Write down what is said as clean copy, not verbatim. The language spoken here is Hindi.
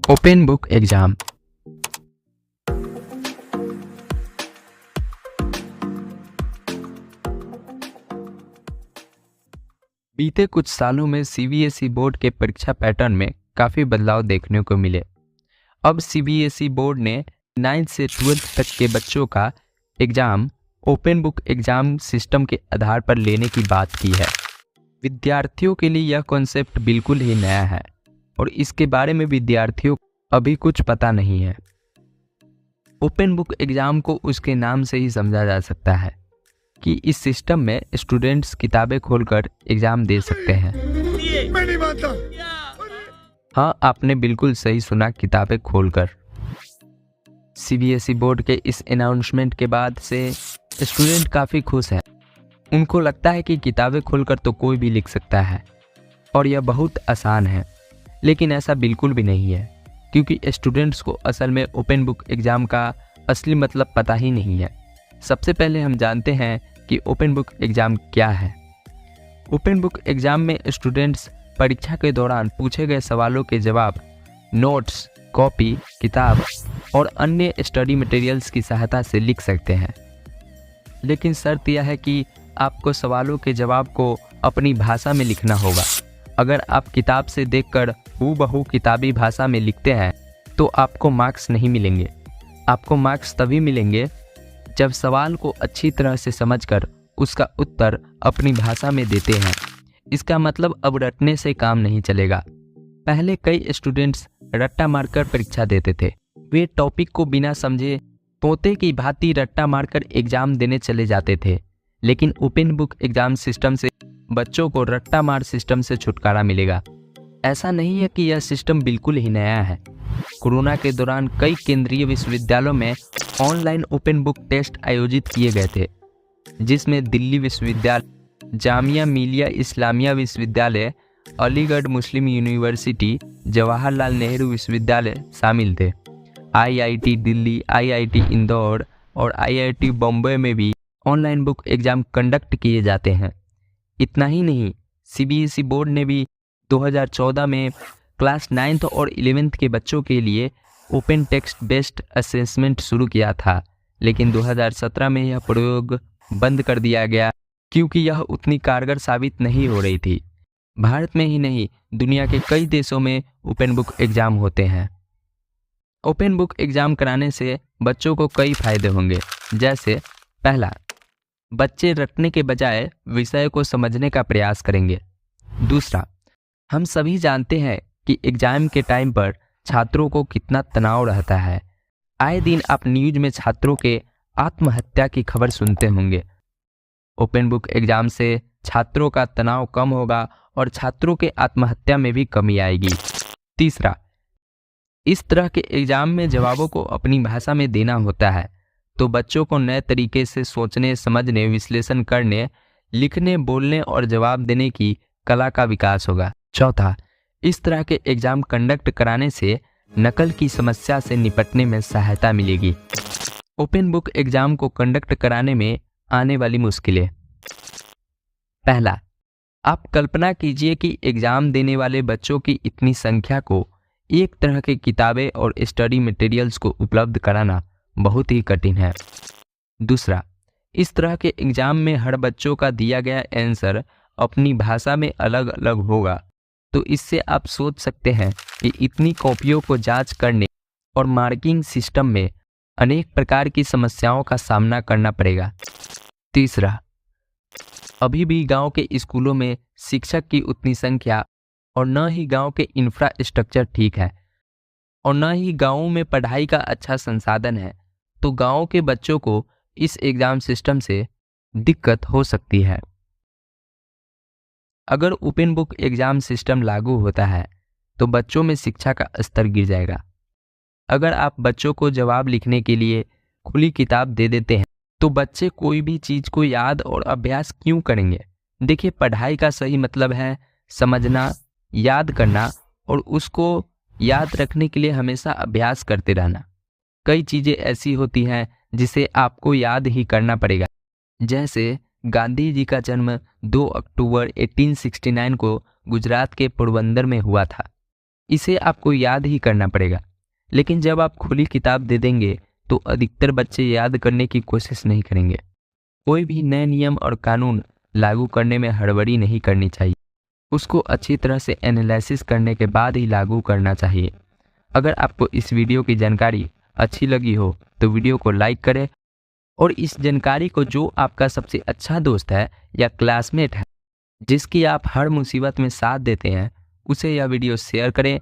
Open book exam. बीते कुछ सालों में सीबीएसई बोर्ड के परीक्षा पैटर्न में काफ़ी बदलाव देखने को मिले। अब सीबीएसई बोर्ड ने 9th से 12th तक के बच्चों का exam open book exam system के आधार पर लेने की बात की है। विद्यार्थियों के लिए यह कॉन्सेप्ट बिल्कुल ही नया है और इसके बारे में विद्यार्थियों को अभी कुछ पता नहीं है। ओपन बुक एग्ज़ाम को उसके नाम से ही समझा जा सकता है कि इस सिस्टम में स्टूडेंट्स किताबें खोलकर एग्ज़ाम दे सकते हैं। मैं नहीं मानता। हाँ, आपने बिल्कुल सही सुना, किताबें खोलकर। सीबीएसई बोर्ड के इस अनाउंसमेंट के बाद से स्टूडेंट काफ़ी खुश हैं। उनको लगता है कि किताबें खोलकर तो कोई भी लिख सकता है और यह बहुत आसान है, लेकिन ऐसा बिल्कुल भी नहीं है, क्योंकि स्टूडेंट्स को असल में ओपन बुक एग्ज़ाम का असली मतलब पता ही नहीं है। सबसे पहले हम जानते हैं कि ओपन बुक एग्ज़ाम क्या है। ओपन बुक एग्ज़ाम में स्टूडेंट्स परीक्षा के दौरान पूछे गए सवालों के जवाब नोट्स, कॉपी, किताब और अन्य स्टडी मटेरियल्स की सहायता से लिख सकते हैं। लेकिन शर्त यह है कि आपको सवालों के जवाब को अपनी भाषा में लिखना होगा। अगर आप किताब से देखकर हूबहू किताबी भाषा में लिखते हैं तो आपको मार्क्स नहीं मिलेंगे। आपको मार्क्स तभी मिलेंगे जब सवाल को अच्छी तरह से समझकर उसका उत्तर अपनी भाषा में देते हैं। इसका मतलब अब रटने से काम नहीं चलेगा। पहले कई स्टूडेंट्स रट्टा मारकर परीक्षा देते थे। वे टॉपिक को बिना समझे तोते की भांति रट्टा मारकर एग्जाम देने चले जाते थे। लेकिन ओपन बुक एग्जाम सिस्टम से बच्चों को रट्टा मार सिस्टम से छुटकारा मिलेगा। ऐसा नहीं है कि यह सिस्टम बिल्कुल ही नया है। कोरोना के दौरान कई केंद्रीय विश्वविद्यालयों में ऑनलाइन ओपन बुक टेस्ट आयोजित किए गए थे, जिसमें दिल्ली विश्वविद्यालय, जामिया मिलिया इस्लामिया विश्वविद्यालय, अलीगढ़ मुस्लिम यूनिवर्सिटी, जवाहरलाल नेहरू विश्वविद्यालय शामिल थे। आईआईटी दिल्ली, आईआईटी इंदौर और आईआईटी बॉम्बे में भी ऑनलाइन बुक एग्जाम कंडक्ट किए जाते हैं। इतना ही नहीं, सीबीएसई बोर्ड ने भी 2014 में क्लास 9th और 11th के बच्चों के लिए ओपन टेक्स्ट बेस्ड असेसमेंट शुरू किया था, लेकिन 2017 में यह प्रयोग बंद कर दिया गया क्योंकि यह उतनी कारगर साबित नहीं हो रही थी। भारत में ही नहीं, दुनिया के कई देशों में ओपन बुक एग्जाम होते हैं। ओपन बुक एग्जाम कराने से बच्चों को कई फायदे होंगे। जैसे पहला, बच्चे रटने के बजाय विषय को समझने का प्रयास करेंगे। दूसरा, हम सभी जानते हैं कि एग्जाम के टाइम पर छात्रों को कितना तनाव रहता है। आए दिन आप न्यूज़ में छात्रों के आत्महत्या की खबर सुनते होंगे। ओपन बुक एग्जाम से छात्रों का तनाव कम होगा और छात्रों के आत्महत्या में भी कमी आएगी। तीसरा, इस तरह के एग्जाम में जवाबों को अपनी भाषा में देना होता है, तो बच्चों को नए तरीके से सोचने, समझने, विश्लेषण करने, लिखने, बोलने और जवाब देने की कला का विकास होगा। चौथा, इस तरह के एग्जाम कंडक्ट कराने से नकल की समस्या से निपटने में सहायता मिलेगी। ओपन बुक एग्जाम को कंडक्ट कराने में आने वाली मुश्किलें। पहला, आप कल्पना कीजिए कि एग्जाम देने वाले बच्चों की इतनी संख्या को एक तरह के किताबें और स्टडी मटेरियल्स को उपलब्ध कराना बहुत ही कठिन है। दूसरा, इस तरह के एग्जाम में हर बच्चों का दिया गया आंसर अपनी भाषा में अलग अलग होगा, तो इससे आप सोच सकते हैं कि इतनी कॉपियों को जांच करने और मार्किंग सिस्टम में अनेक प्रकार की समस्याओं का सामना करना पड़ेगा। तीसरा, अभी भी गांव के स्कूलों में शिक्षक की उतनी संख्या और न ही गांव के इंफ्रास्ट्रक्चर ठीक है और न ही गांवों में पढ़ाई का अच्छा संसाधन है, तो गांवों के बच्चों को इस एग्जाम सिस्टम से दिक्कत हो सकती है। अगर ओपन बुक एग्जाम सिस्टम लागू होता है तो बच्चों में शिक्षा का स्तर गिर जाएगा। अगर आप बच्चों को जवाब लिखने के लिए खुली किताब दे देते हैं तो बच्चे कोई भी चीज़ को याद और अभ्यास क्यों करेंगे। देखिए, पढ़ाई का सही मतलब है समझना, याद करना और उसको याद रखने के लिए हमेशा अभ्यास करते रहना। कई चीज़ें ऐसी होती हैं जिसे आपको याद ही करना पड़ेगा। जैसे गांधी जी का जन्म 2 अक्टूबर 1869 को गुजरात के पोरबंदर में हुआ था। इसे आपको याद ही करना पड़ेगा। लेकिन जब आप खुली किताब दे देंगे तो अधिकतर बच्चे याद करने की कोशिश नहीं करेंगे। कोई भी नए नियम और कानून लागू करने में हड़बड़ी नहीं करनी चाहिए। उसको अच्छी तरह से एनालिसिस करने के बाद ही लागू करना चाहिए। अगर आपको इस वीडियो की जानकारी अच्छी लगी हो तो वीडियो को लाइक करें और इस जानकारी को जो आपका सबसे अच्छा दोस्त है या क्लासमेट है जिसकी आप हर मुसीबत में साथ देते हैं उसे यह वीडियो शेयर करें